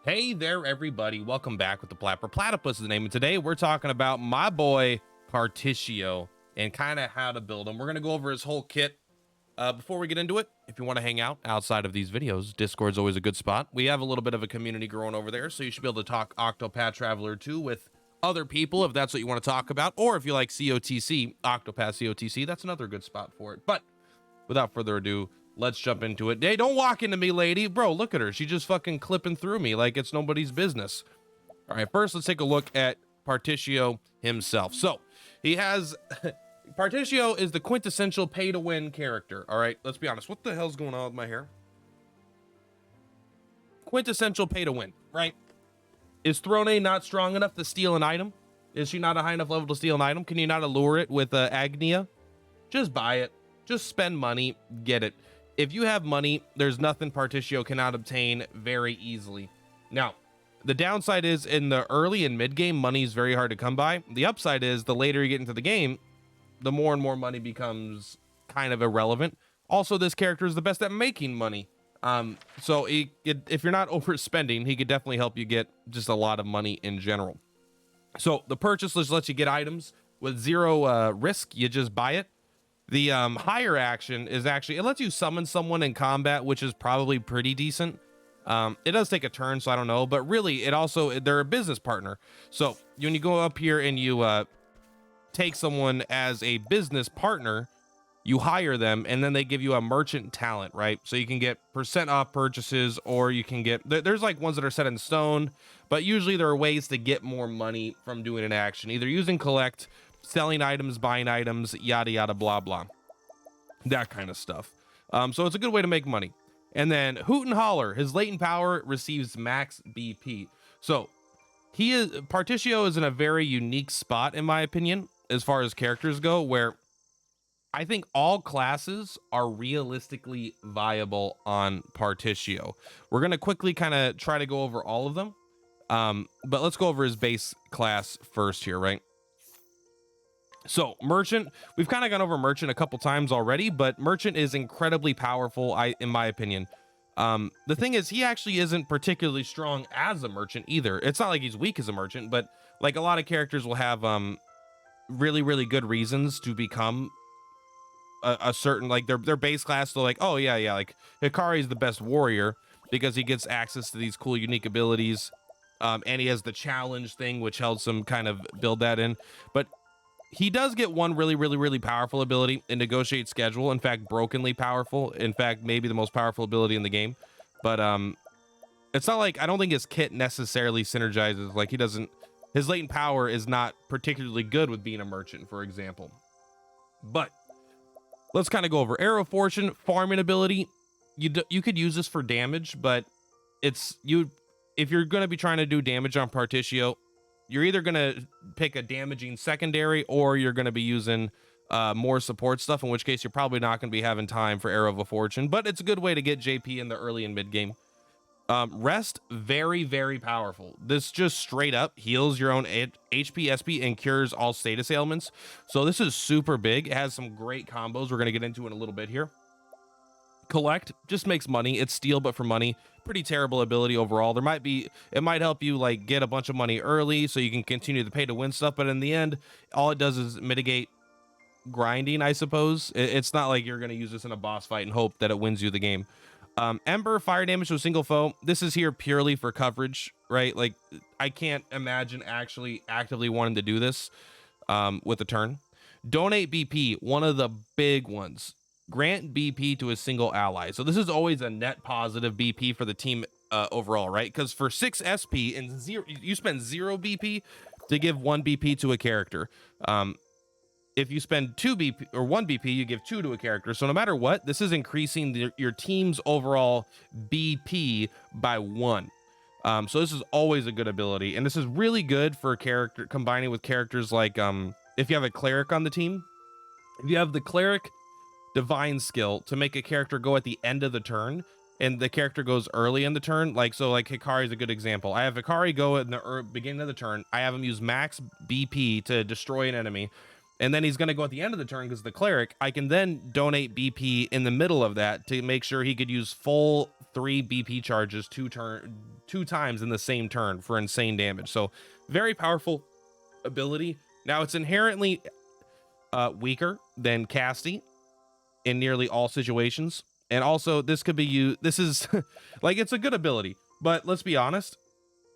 Hey there, everybody. Welcome back with the Purplatypus is the name. And today we're talking about my boy Partitio and kind of how to build him. We're going to go over his whole kit. Before we get into it, if you want to hang out outside of these videos, Discord's always a good spot. We have a little bit of a community growing over there, so you should be able to talk Octopath Traveler 2 with other people if that's what you want to talk about. Or if you like COTC, Octopath COTC, that's another good spot for it. But without further ado, let's jump into it. Hey, don't walk into me, lady. Bro, look at her. She's just fucking clipping through me like it's nobody's business. All right, first, let's take a look at Partitio himself. So, he has... Partitio is the quintessential pay-to-win character. All right, let's be honest. What the hell's going on with my hair? Quintessential pay-to-win, right? Is Throne not strong enough to steal an item? Is she not a high enough level to steal an item? Can you not allure it with Agnia? Just buy it. Just spend money. Get it. If you have money, there's nothing Partitio cannot obtain very easily. Now, the downside is in the early and mid game, money is very hard to come by. The upside is the later you get into the game, the more and more money becomes kind of irrelevant. Also, this character is the best at making money. So if you're not overspending, he could definitely help you get just a lot of money in general. So the purchase list lets you get items with zero risk. You just buy it. The higher action is actually, it lets you summon someone in combat, which is probably pretty decent. It does take a turn, so I don't know, but really they're a business partner. So when you go up here and you take someone as a business partner, you hire them and then they give you a merchant talent, right? So you can get % off purchases, or you can get, there's like ones that are set in stone, but usually there are ways to get more money from doing an action, either using collect, selling items, buying items, yada yada blah blah, that kind of stuff. So it's a good way to make money. And then Hoot and Holler, his latent power receives max BP. So Partitio is in a very unique spot, in my opinion, as far as characters go, where I think all classes are realistically viable on Partitio. We're going to quickly kind of try to go over all of them. But let's go over his base class first here, right? So Merchant, we've kind of gone over Merchant a couple times already, but Merchant is incredibly powerful, in my opinion. The thing is, he actually isn't particularly strong as a Merchant either. It's not like he's weak as a Merchant, but like a lot of characters will have really, really good reasons to become a certain, like their base class. So like, oh yeah, like Hikari is the best warrior because he gets access to these cool, unique abilities. And he has the challenge thing, which helps him kind of build that in. But he does get one really, really, really powerful ability in Negotiate Schedule. In fact, brokenly powerful. In fact, maybe the most powerful ability in the game. But it's not like, I don't think his kit necessarily synergizes. Like his latent power is not particularly good with being a merchant, for example. But let's kind of go over Arrow of Fortune, farming ability. You could use this for damage, but if you're going to be trying to do damage on Partitio, you're either going to pick a damaging secondary, or you're going to be using more support stuff, in which case you're probably not going to be having time for Arrow of Fortune, but it's a good way to get JP in the early and mid game. Rest, very, very powerful. This just straight up heals your own HP, SP, and cures all status ailments. So this is super big. It has some great combos we're going to get into in a little bit here. Collect just makes money. It's steal, but for money. Pretty terrible ability overall. It might help you like get a bunch of money early so you can continue to pay to win stuff, but in the end, all it does is mitigate grinding, I suppose. It's not like you're going to use this in a boss fight and hope that it wins you the game. Ember, fire damage to a single foe. This is here purely for coverage, right? Like, I can't imagine actually actively wanting to do this with a turn. Donate BP, one of the big ones. Grant BP to a single ally. So this is always a net positive BP for the team overall, right? Because for 6 SP and you spend 0 BP to give 1 BP to a character. If you spend 2 BP or 1 BP, you give 2 to a character. So no matter what, this is increasing your team's overall BP by 1. So this is always a good ability, and this is really good for a character combining with characters like if you have a cleric on the team. If you have the cleric divine skill to make a character go at the end of the turn, and the character goes early in the turn, like Hikari is a good example. I have Hikari go in the beginning of the turn. I have him use max BP to destroy an enemy, and then he's going to go at the end of the turn because the cleric, I can then donate BP in the middle of that to make sure he could use full 3 BP charges two times in the same turn for insane damage. So very powerful ability. Now it's inherently weaker than Casty in nearly all situations. And also this could be used, this is like, it's a good ability, but let's be honest,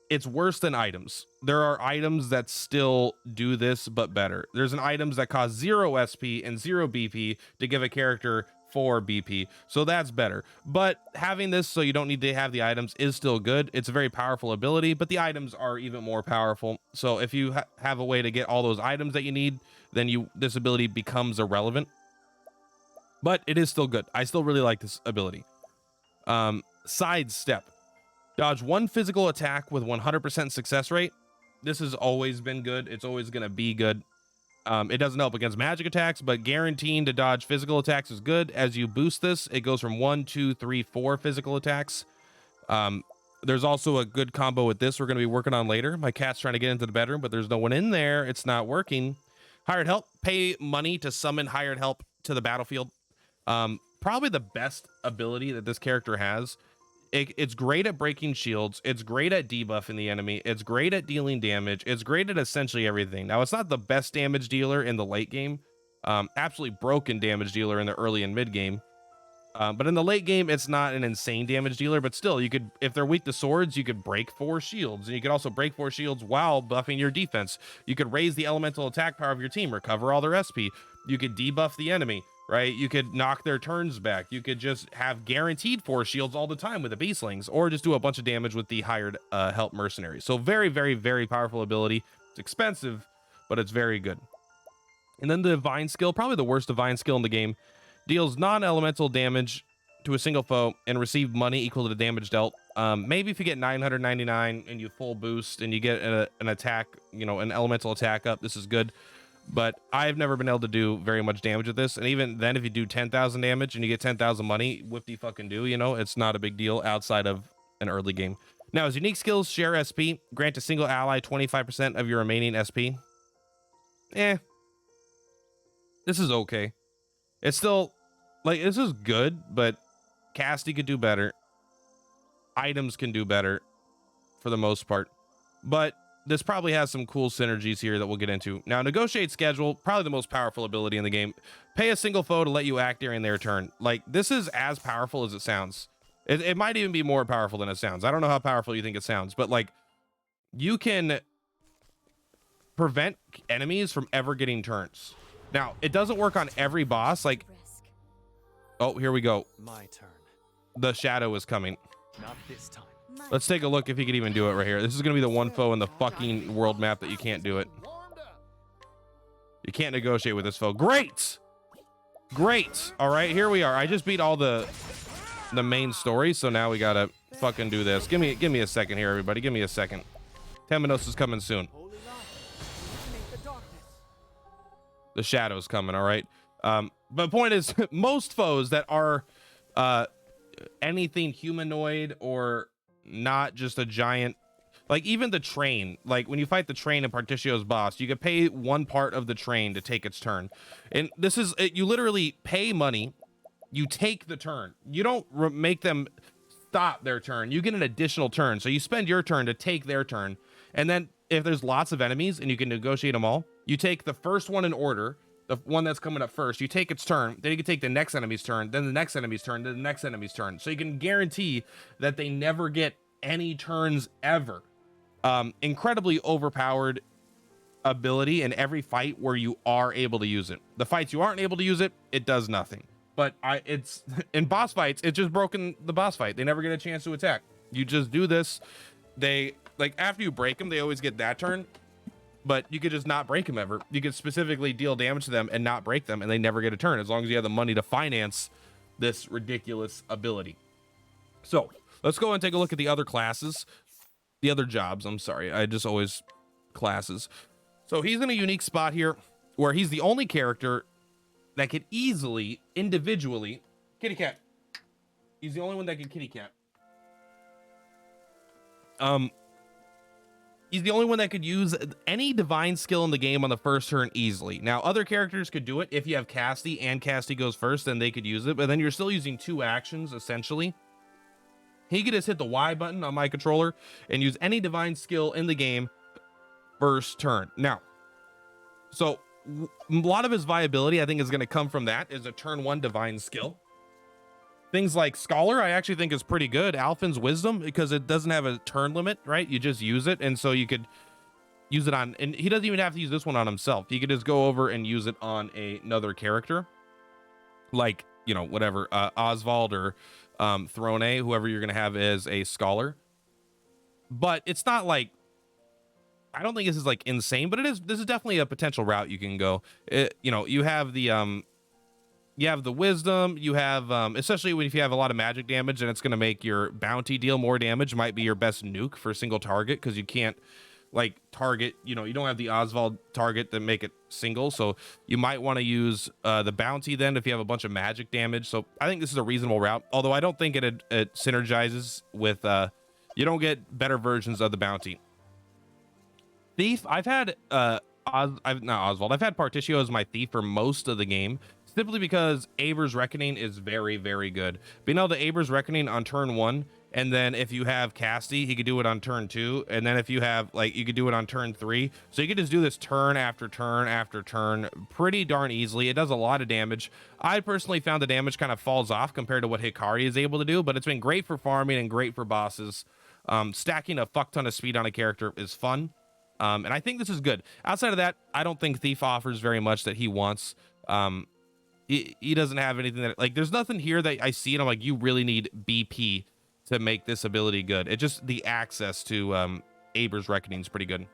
it's worse than items. There are items that still do this, but better. There's an items that cost 0 SP and 0 BP to give a character 4 BP. So that's better. But having this so you don't need to have the items is still good. It's a very powerful ability, but the items are even more powerful. So if you have a way to get all those items that you need, then this ability becomes irrelevant. But it is still good. I still really like this ability. Sidestep. Dodge 1 physical attack with 100% success rate. This has always been good. It's always going to be good. It doesn't help against magic attacks, but guaranteeing to dodge physical attacks is good. As you boost this, it goes from 1, 2, 3, 4 physical attacks. There's also a good combo with this we're going to be working on later. My cat's trying to get into the bedroom, but there's no one in there. It's not working. Hired help. Pay money to summon hired help to the battlefield. Probably the best ability that this character has. It's great at breaking shields. It's great at debuffing the enemy. It's great at dealing damage. It's great at essentially everything. Now, it's not the best damage dealer in the late game. Absolutely broken damage dealer in the early and mid game. But in the late game, it's not an insane damage dealer. But still, you could, if they're weak to swords, you could break 4 shields. And you could also break 4 shields while buffing your defense. You could raise the elemental attack power of your team, recover all their SP. You could debuff the enemy. Right, you could knock their turns back. You could just have guaranteed 4 shields all the time with the beastlings, or just do a bunch of damage with the hired help mercenaries. So very, very, very powerful ability. It's expensive, but it's very good. And then the divine skill, probably the worst divine skill in the game, deals non-elemental damage to a single foe and receive money equal to the damage dealt. Maybe if you get 999 and you full boost and you get an attack, you know, an elemental attack up, this is good. But I've never been able to do very much damage with this. And even then, if you do 10,000 damage and you get 10,000 money, whip-de fucking do, you know, it's not a big deal outside of an early game. Now, his unique skills, share SP, grant a single ally 25% of your remaining SP. This is okay. It's still, like, this is good, but Casty could do better. Items can do better for the most part. But this probably has some cool synergies here that we'll get into. Now, negotiate schedule, probably the most powerful ability in the game. Pay a single foe to let you act during their turn. Like, this is as powerful as it sounds. It might even be more powerful than it sounds. I don't know how powerful you think it sounds, but like, you can prevent enemies from ever getting turns. Now, it doesn't work on every boss. Like, oh, here we go. My turn. The shadow is coming. Not this time. Let's take a look if he could even do it right here. This is going to be the one foe in the fucking world map that you can't do it. You can't negotiate with this foe. Great! Great! All right, here we are. I just beat all the main story, so now we got to fucking do this. Give me a second here, everybody. Give me a second. Temenos is coming soon. The shadow's coming, all right? But point is, most foes that are anything humanoid or not just a giant, like even the train, like when you fight the train in Partitio's boss, you could pay one part of the train to take its turn. And this is, you literally pay money, you take the turn. You don't make them stop their turn. You get an additional turn. So you spend your turn to take their turn. And then if there's lots of enemies and you can negotiate them all, you take the first one in order, the one that's coming up first, you take its turn, then you can take the next enemy's turn, then the next enemy's turn, then the next enemy's turn. So you can guarantee that they never get any turns ever. Incredibly overpowered ability in every fight where you are able to use it. The fights you aren't able to use it, it does nothing. But it's in boss fights, it's just broken the boss fight. They never get a chance to attack. You just do this. They, like, after you break them, they always get that turn. But you could just not break them ever. You could specifically deal damage to them and not break them, and they never get a turn, as long as you have the money to finance this ridiculous ability. So let's go and take a look at the other classes, the other jobs. I'm sorry, I just always classes. So he's in a unique spot here where he's the only character that could easily, individually, kitty cat. He's the only one that can kitty cat. He's the only one that could use any divine skill in the game on the first turn easily. Now, other characters could do it. If you have Casty and Casty goes first, then they could use it. But then you're still using 2 actions, essentially. He could just hit the Y button on my controller and use any divine skill in the game first turn. Now, so a lot of his viability, I think, is going to come from that, is a turn 1 divine skill. Things like Scholar, I actually think is pretty good. Alphin's Wisdom, because it doesn't have a turn limit, right? You just use it, and so you could use it on, and he doesn't even have to use this one on himself. He could just go over and use it on another character, like, you know, whatever, Oswald or Throne, whoever you're gonna have as a Scholar. But it's not like, I don't think this is like insane, but this is definitely a potential route you can go. You know, you have the wisdom, you have especially if you have a lot of magic damage, and it's going to make your bounty deal more damage. Might be your best nuke for single target, because you can't like target, you know, you don't have the Oswald target that make it single, so you might want to use the bounty then if you have a bunch of magic damage. So I think this is a reasonable route, although I don't think it synergizes with you don't get better versions of the bounty. Thief, I've had not Oswald, I've had Partitio as my thief for most of the game, simply because Aber's Reckoning is very, very good. Being able to Aber's Reckoning on turn 1, and then if you have Casty, he could do it on turn 2, and then if you have, like, you could do it on turn 3. So you could just do this turn after turn after turn pretty darn easily. It does a lot of damage. I personally found the damage kind of falls off compared to what Hikari is able to do, but it's been great for farming and great for bosses. Stacking a fuck ton of speed on a character is fun. And I think this is good. Outside of that, I don't think Thief offers very much that he wants. He doesn't have anything that, like, there's nothing here that I see and I'm like, you really need BP to make this ability good. It just, the access to Aber's Reckoning is pretty good.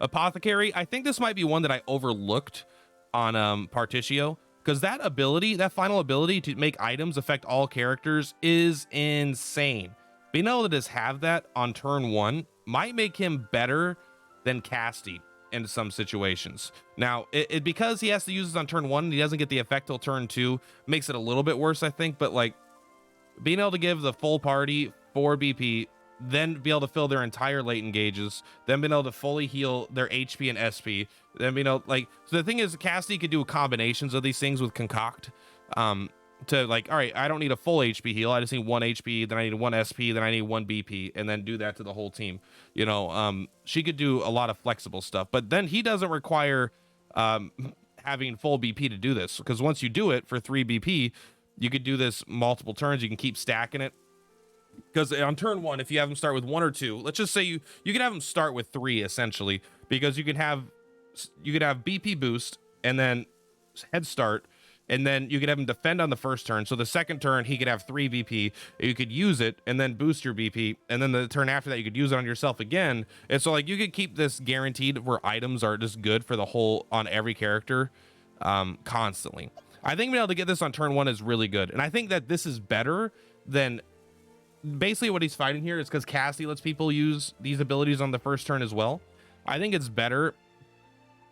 Apothecary, I think this might be one that I overlooked on Partitio, because that ability, that final ability to make items affect all characters is insane. Being able to just have that on turn 1 might make him better than Casty in some situations. Now, because he has to use this on turn 1 and he doesn't get the effect till turn 2, makes it a little bit worse, I think. But like, being able to give the full party 4 BP, then be able to fill their entire latent gauges, then being able to fully heal their HP and SP, then being able, like, so the thing is, Casty could do combinations of these things with Concoct, to like, all right, I don't need a full HP heal, I just need 1 HP, then I need 1 SP, then I need 1 BP, and then do that to the whole team. You know, she could do a lot of flexible stuff, but then he doesn't require having full BP to do this, because once you do it for 3 BP, you could do this multiple turns. You can keep stacking it, because on turn 1, if you have him start with 1 or 2, let's just say you could have him start with 3 essentially, because you could have BP boost and then head start, and then you could have him defend on the first turn. So the second turn, he could have 3 BP. You could use it and then boost your BP. And then the turn after that, you could use it on yourself again. And so, like, you could keep this guaranteed where items are just good for the whole, on every character, constantly. I think being able to get this on turn 1 is really good. And I think that this is better than basically what he's fighting here, is because Cassie lets people use these abilities on the first turn as well. I think it's better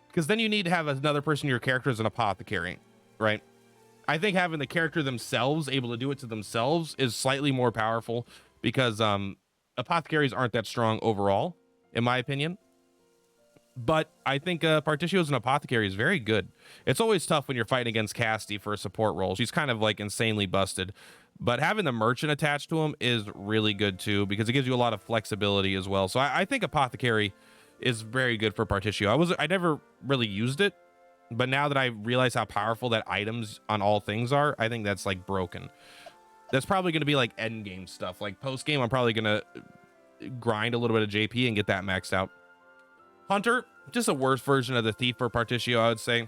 because then you need to have another person in your character as an apothecary, right? I think having the character themselves able to do it to themselves is slightly more powerful, because apothecaries aren't that strong overall, in my opinion. But I think Partitio as an apothecary is very good. It's always tough when you're fighting against Casty for a support role. She's kind of like insanely busted. But having the merchant attached to him is really good too, because it gives you a lot of flexibility as well. So I think apothecary is very good for Partitio. I never really used it, but now that I realize how powerful that items on all things are, I think that's like broken. That's probably going to be like end game stuff. Like post game, I'm probably going to grind a little bit of JP and get that maxed out. Hunter, just a worse version of the thief for Partitio, I would say.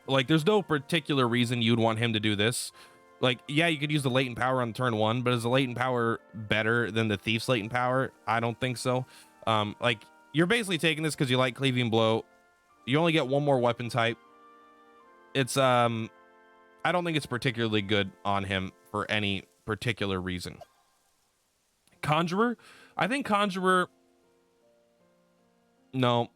Like, there's no particular reason you'd want him to do this. Like, yeah, you could use the latent power on turn 1, but is the latent power better than the thief's latent power? I don't think so. Like, you're basically taking this because you like cleaving blow. You only get 1 more weapon type. It's I don't think it's particularly good on him for any particular reason. Conjurer, I think Conjurer, no,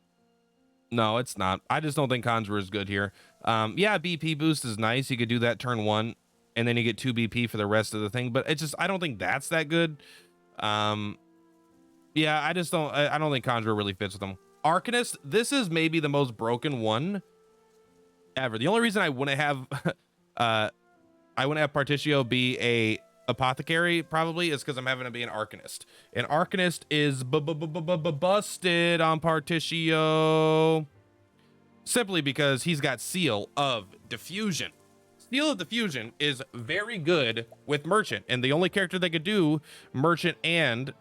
it's not. I just don't think Conjurer is good here. Yeah, BP boost is nice. You could do that turn 1, and then you get 2 BP for the rest of the thing. But it's just, I don't think that's that good. Yeah, I just don't. I don't think Conjurer really fits with him. Arcanist. This is maybe the most broken one ever. The only reason I wouldn't have, I wouldn't have Partitio be a apothecary probably is because I'm having to be an Arcanist. An Arcanist is busted on Partitio simply because he's got Seal of Diffusion. Seal of Diffusion is very good with Merchant, and the only character that could do Merchant and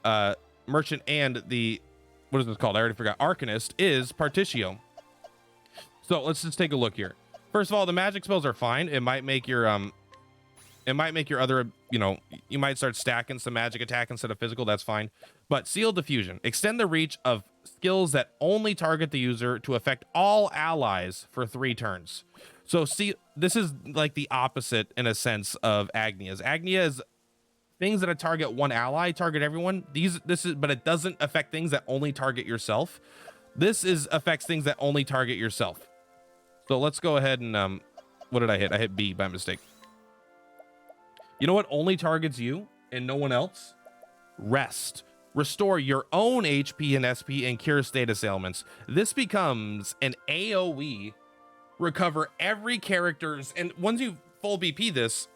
the, what is this called? I already forgot. Arcanist is Partitio. So let's just take a look here. First of all, the magic spells are fine. It might make your other, you know, you might start stacking some magic attack instead of physical. That's fine. But Seal Diffusion, extend the reach of skills that only target the user to affect all allies for 3 turns. So see, this is like the opposite in a sense of Agnia's. Agnia is things that target one ally, target everyone. But it doesn't affect things that only target yourself. This affects things that only target yourself. So let's go ahead and, what did I hit? I hit B by mistake. You know what only targets you and no one else? Rest. Restore your own HP and SP and cure status ailments. This becomes an AoE. Recover every character's, and once you full BP this,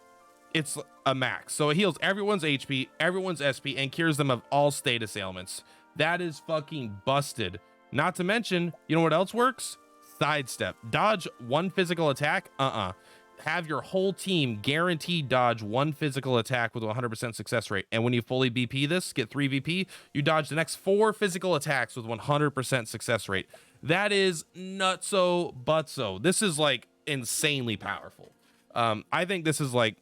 it's a max. So it heals everyone's HP, everyone's SP, and cures them of all status ailments. That is fucking busted. Not to mention, you know what else works? Sidestep. Dodge 1 physical attack. Have your whole team guaranteed dodge 1 physical attack with a 100% success rate. And when you fully BP this, get 3 VP, you dodge the next 4 physical attacks with 100% success rate. That is nutso butso. This is like insanely powerful. I think this is like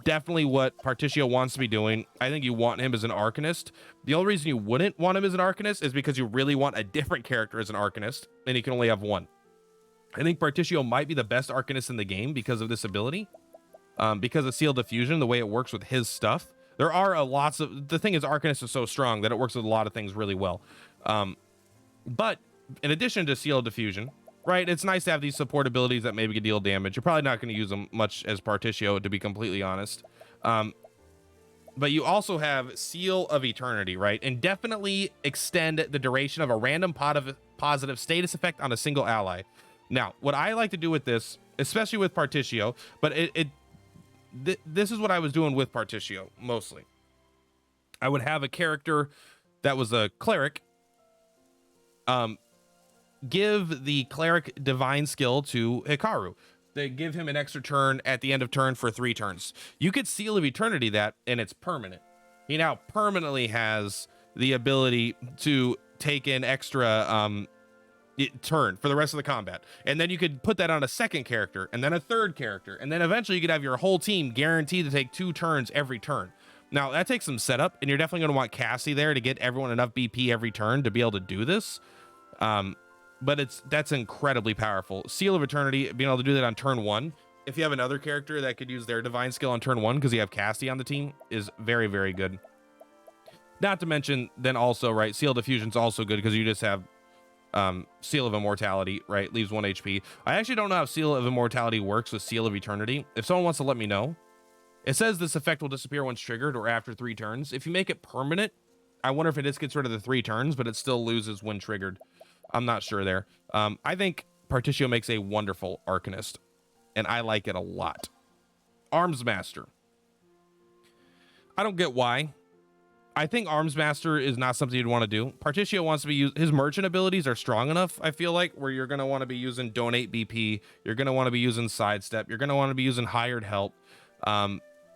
definitely what Partitio wants to be doing. I think you want him as an Arcanist. The only reason you wouldn't want him as an Arcanist is because you really want a different character as an Arcanist, and you can only have one. I think Partitio might be the best Arcanist in the game because of this ability. Because of Seal Diffusion, the way it works with his stuff. There are lots of, the thing is Arcanist is so strong that it works with a lot of things really well. But in addition to Seal Diffusion, right, it's nice to have these support abilities that maybe can deal damage. You're probably not going to use them much as Partitio, to be completely honest. But you also have Seal of Eternity, right? And definitely extend the duration of a random positive status effect on a single ally. Now, what I like to do with this, especially with Partitio, but this is what I was doing with Partitio mostly. I would have a character that was a cleric, give the cleric divine skill to Hikaru. They give him an extra turn at the end of turn for 3 turns. You could Seal of Eternity that, and it's permanent. He now permanently has the ability to take an extra turn for the rest of the combat. And then you could put that on a second character, and then a third character, and then eventually you could have your whole team guaranteed to take 2 turns every turn. Now, that takes some setup, and you're definitely going to want Cassie there to get everyone enough BP every turn to be able to do this. But that's incredibly powerful. Seal of Eternity, being able to do that on turn 1. If you have another character that could use their divine skill on turn 1 because you have Cassie on the team, is very, very good. Not to mention, then also, right, Seal Diffusion's also good because you just have Seal of Immortality, right? Leaves 1 HP. I actually don't know how Seal of Immortality works with Seal of Eternity. If someone wants to let me know. It says this effect will disappear once triggered or after 3 turns. If you make it permanent, I wonder if it just gets rid of the 3 turns, but it still loses when triggered. I'm not sure there. I think Partitio makes a wonderful Arcanist, and I like it a lot. Arms Master. I don't get why. I think Arms Master is not something you'd want to do. Partitio wants to be used. His merchant abilities are strong enough, I feel like, where you're going to want to be using Donate BP. You're going to want to be using Sidestep. You're going to want to be using Hired Help.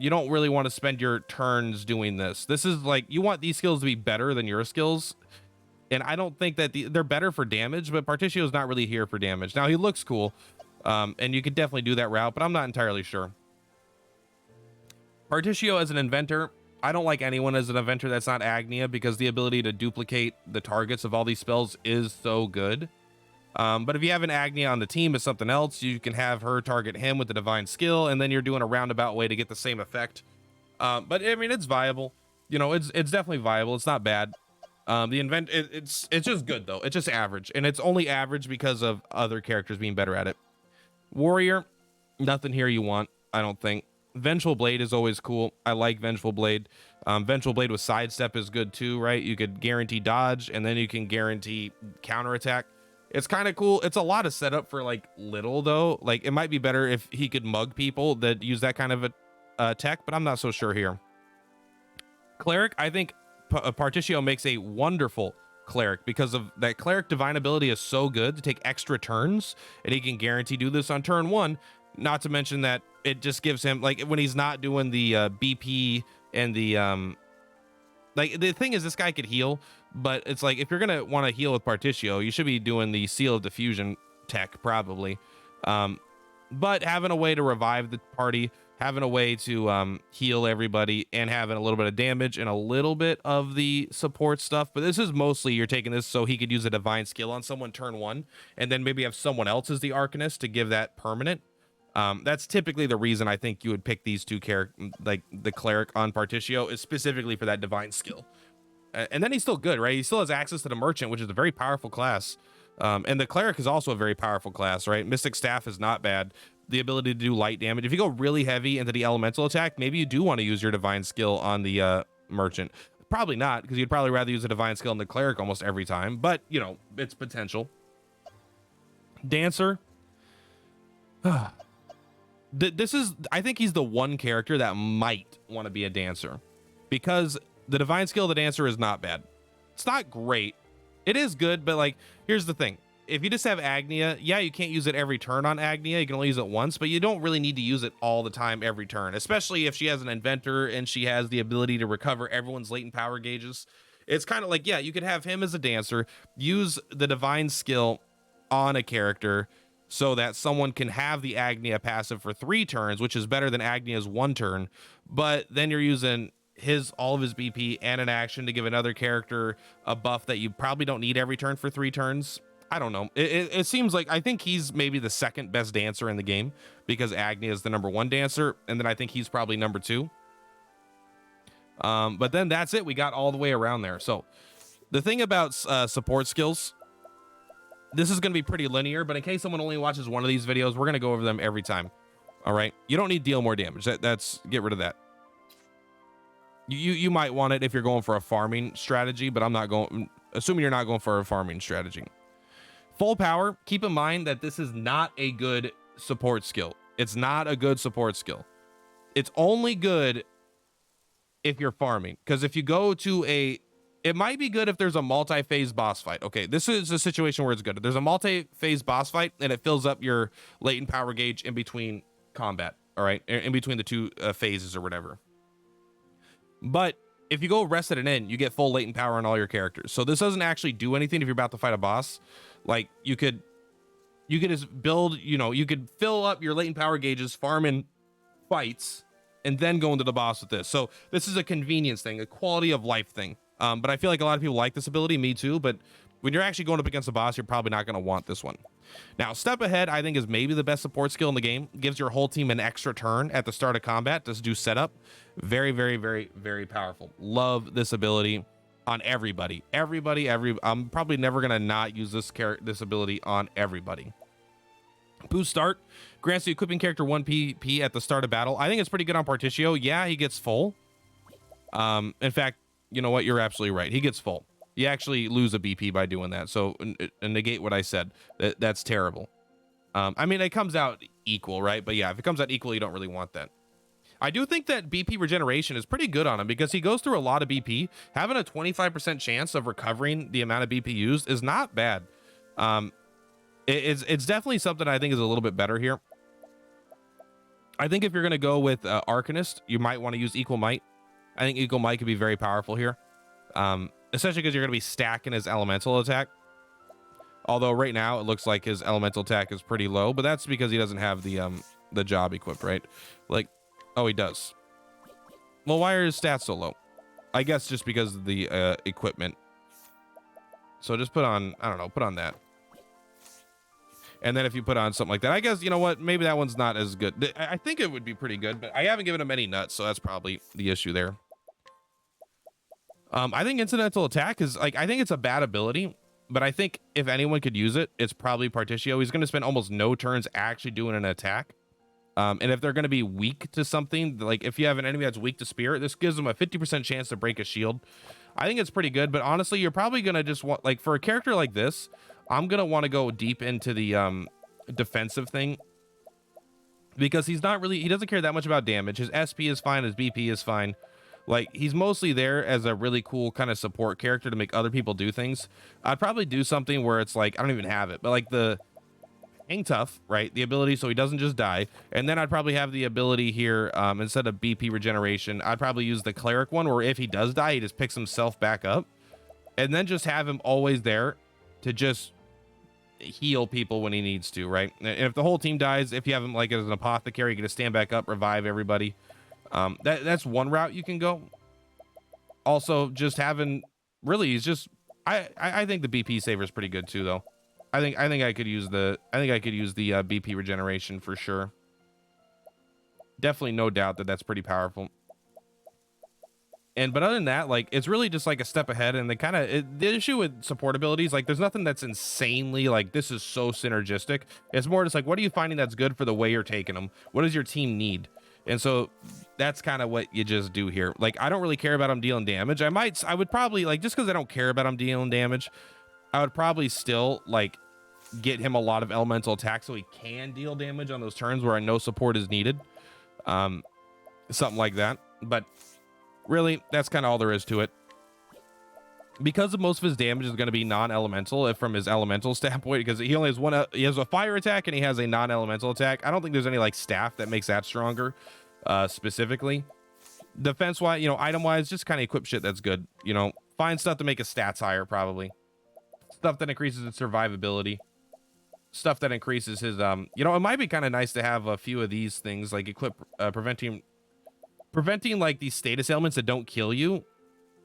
You don't really want to spend your turns doing this. This is like, you want these skills to be better than your skills. And I don't think that they're better for damage, but Partitio is not really here for damage. Now, he looks cool, and you could definitely do that route, but I'm not entirely sure. Partitio as an inventor, I don't like anyone as an inventor that's not Agnia, because the ability to duplicate the targets of all these spells is so good. But if you have an Agnia on the team as something else, you can have her target him with the divine skill, and then you're doing a roundabout way to get the same effect. But I mean, it's viable. You know, it's definitely viable. It's not bad. It's just good though. It's just average, and it's only average because of other characters being better at it. Warrior, nothing here you want, I don't think. Vengeful Blade is always cool. I like Vengeful Blade. Vengeful Blade with sidestep is good too, right? You could guarantee dodge, and then you can guarantee counterattack. It's kind of cool. It's a lot of setup for like little though. Like it might be better if he could mug people that use that kind of a tech, but I'm not so sure here. Cleric, I think Partitio makes a wonderful cleric because of that. Cleric divine ability is so good to take extra turns, and he can guarantee do this on turn 1. Not to mention that it just gives him, like, when he's not doing the BP and the like, the thing is, this guy could heal, but it's like, if you're gonna want to heal with Partitio, you should be doing the Seal of Diffusion tech probably. But having a way to revive the party, having a way to heal everybody, and having a little bit of damage and a little bit of the support stuff. But this is mostly, you're taking this so he could use a divine skill on someone turn 1, and then maybe have someone else as the Arcanist to give that permanent. That's typically the reason I think you would pick these two characters, like the Cleric on Partitio, is specifically for that divine skill. And then he's still good, right? He still has access to the Merchant, which is a very powerful class. And the Cleric is also a very powerful class, right? Mystic Staff is not bad. The ability to do light damage. If you go really heavy into the elemental attack, maybe you do want to use your divine skill on the Merchant. Probably not, because you'd probably rather use a divine skill on the Cleric almost every time. But, you know, it's potential. Dancer. This is, I think he's the one character that might want to be a Dancer, because the divine skill of the Dancer is not bad. It's not great. It is good, but like, here's the thing. If you just have Agnia, yeah, you can't use it every turn on Agnia. You can only use it once, but you don't really need to use it all the time every turn, especially if she has an Inventor and she has the ability to recover everyone's latent power gauges. It's kind of like, yeah, you could have him as a Dancer, use the divine skill on a character so that someone can have the Agnia passive for 3 turns, which is better than Agnia's 1 turn. But then you're using all of his BP and an action to give another character a buff that you probably don't need every turn for 3 turns. I don't know. It seems like, I think he's maybe the second best Dancer in the game, because Agnia is the number 1 Dancer, and then I think he's probably number 2. But then that's it. We got all the way around there. So the thing about support skills, this is going to be pretty linear, but in case someone only watches one of these videos, we're going to go over them every time. All right. You don't need deal more damage. That's get rid of that. You might want it if you're going for a farming strategy, but I'm not going, assuming you're not going for a farming strategy. Full power. Keep in mind that this is not a good support skill. It's not a good support skill. It's only good if you're farming, because if you go to it might be good if there's a multi-phase boss fight. Okay, this is a situation where it's good. If there's a multi-phase boss fight and it fills up your latent power gauge in between combat, all right, in between the 2 phases or whatever. But if you go rest at an end, you get full latent power on all your characters. So this doesn't actually do anything if you're about to fight a boss. Like, you could just build, you know, you could fill up your latent power gauges, farm in fights, and then go into the boss with this. So this is a convenience thing, a quality of life thing. But I feel like a lot of people like this ability, me too, but when you're actually going up against a boss, you're probably not going to want this one. Now, Step Ahead, I think, is maybe the best support skill in the game. Gives your whole team an extra turn at the start of combat to do setup. Very, very, very, very powerful. Love this ability on everybody. I'm probably never going to not use this ability on everybody. Boost Start grants the equipping character 1 PP at the start of battle. I think it's pretty good on Partitio. Yeah, he gets full. In fact, you know what? You're absolutely right. He gets full. You actually lose a BP by doing that. So negate what I said. That's terrible. I mean, it comes out equal, right? But yeah, if it comes out equal, you don't really want that. I do think that BP regeneration is pretty good on him, because he goes through a lot of BP. Having a 25% chance of recovering the amount of BP used is not bad. It's definitely something I think is a little bit better here. I think if you're going to go with Arcanist, you might want to use Equal Might. I think Equal Might could be very powerful here, especially because you're going to be stacking his elemental attack. Although right now it looks like his elemental attack is pretty low, but that's because he doesn't have the job equipped, right? Like, oh, he does. Well, why are his stats so low? I guess just because of the equipment. So just put on, I don't know, put on that. And then if you put on something like that, I guess, you know what, maybe that one's not as good. I think it would be pretty good, but I haven't given him any nuts, so that's probably the issue there. I think incidental attack is, like, I think it's a bad ability, but I think if anyone could use it, it's probably Partitio. He's going to spend almost no turns actually doing an attack. And if they're going to be weak to something, like if you have an enemy that's weak to spirit, this gives them a 50% chance to break a shield. I think it's pretty good, but honestly, you're probably going to just want, like for a character like this, I'm going to want to go deep into the defensive thing, because he doesn't care that much about damage. His SP is fine, his BP is fine. Like, he's mostly there as a really cool kind of support character to make other people do things. I'd probably do something where it's like, I don't even have it, but like the hang tough, right? The ability so he doesn't just die. And then I'd probably have the ability here, instead of BP regeneration, I'd probably use the cleric one, where if he does die, he just picks himself back up. And then just have him always there to just heal people when he needs to, right? And if the whole team dies, if you have him like as an apothecary, you can just stand back up, revive everybody. That's one route you can go. Also, just having, really, he's just, I think the BP saver is pretty good too, though. I think I could use the BP regeneration for sure. Definitely, no doubt that's pretty powerful. But other than that, like, it's really just like a step ahead. And the issue with support abilities, like, there's nothing that's insanely like this is so synergistic. It's more just like, what are you finding that's good for the way you're taking them? What does your team need? And so that's kind of what you just do here. Like, I don't really care about him dealing damage. I would probably, like, just because I don't care about him dealing damage, I would probably still like get him a lot of elemental attack so he can deal damage on those turns where I know support is needed. Something like that. But really, that's kind of all there is to it. Because of most of his damage is going to be non-elemental, if from his elemental standpoint, because he only has he has a fire attack and he has a non-elemental attack. I don't think there's any like staff that makes that stronger, specifically. Defense wise, item wise, just kind of equip shit that's good. Find stuff to make his stats higher, probably. Stuff that increases his survivability. Stuff that increases his it might be kind of nice to have a few of these things, like equip preventing like these status elements that don't kill you.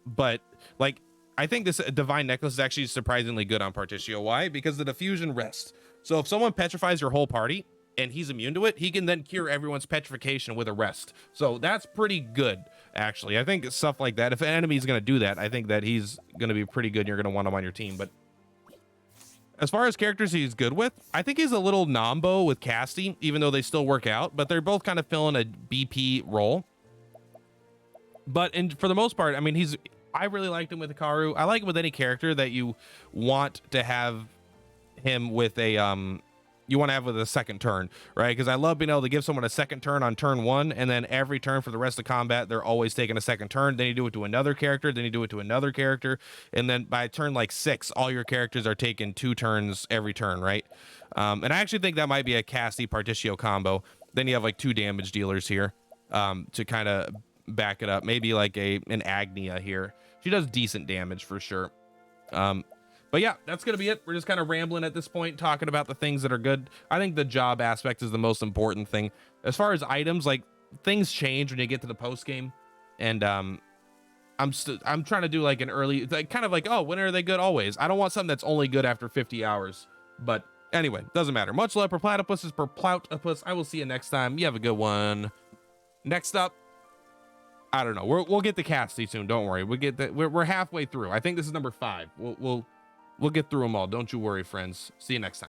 But like, I think this divine necklace is actually surprisingly good on Partitio. Why? Because the diffusion rests. So if someone petrifies your whole party and he's immune to it, he can then cure everyone's petrification with a rest. So that's pretty good, actually. I think stuff like that, if an enemy's going to do that, I think that he's going to be pretty good and you're going to want him on your team. But as far as characters he's good with, I think he's a little nombo with Casty, even though they still work out, but they're both kind of filling a BP role. But for the most part, I mean, I really liked him with Hikaru. I like him with any character that you want to have him with with a second turn, right? Because I love being able to give someone a second turn on turn 1, and then every turn for the rest of combat, they're always taking a second turn. Then you do it to another character, then you do it to another character, and then by turn like 6, all your characters are taking 2 turns every turn, right? And I actually think that might be a Casty Partitio combo. Then you have like 2 damage dealers here, to kind of back it up. Maybe like an Agnia here. She does decent damage for sure. But yeah, that's going to be it. We're just kind of rambling at this point, talking about the things that are good. I think the job aspect is the most important thing. As far as items, like, things change when you get to the post game. And I'm trying to do like an early, like, kind of like, oh, when are they good? Always. I don't want something that's only good after 50 hours. But anyway, doesn't matter. Much love, Purplatypus is Purplatypus. I will see you next time. You have a good one. Next up, I don't know. We'll get to Casty soon. Don't worry. We're halfway through. I think this is number 5. We'll get through them all. Don't you worry, friends. See you next time.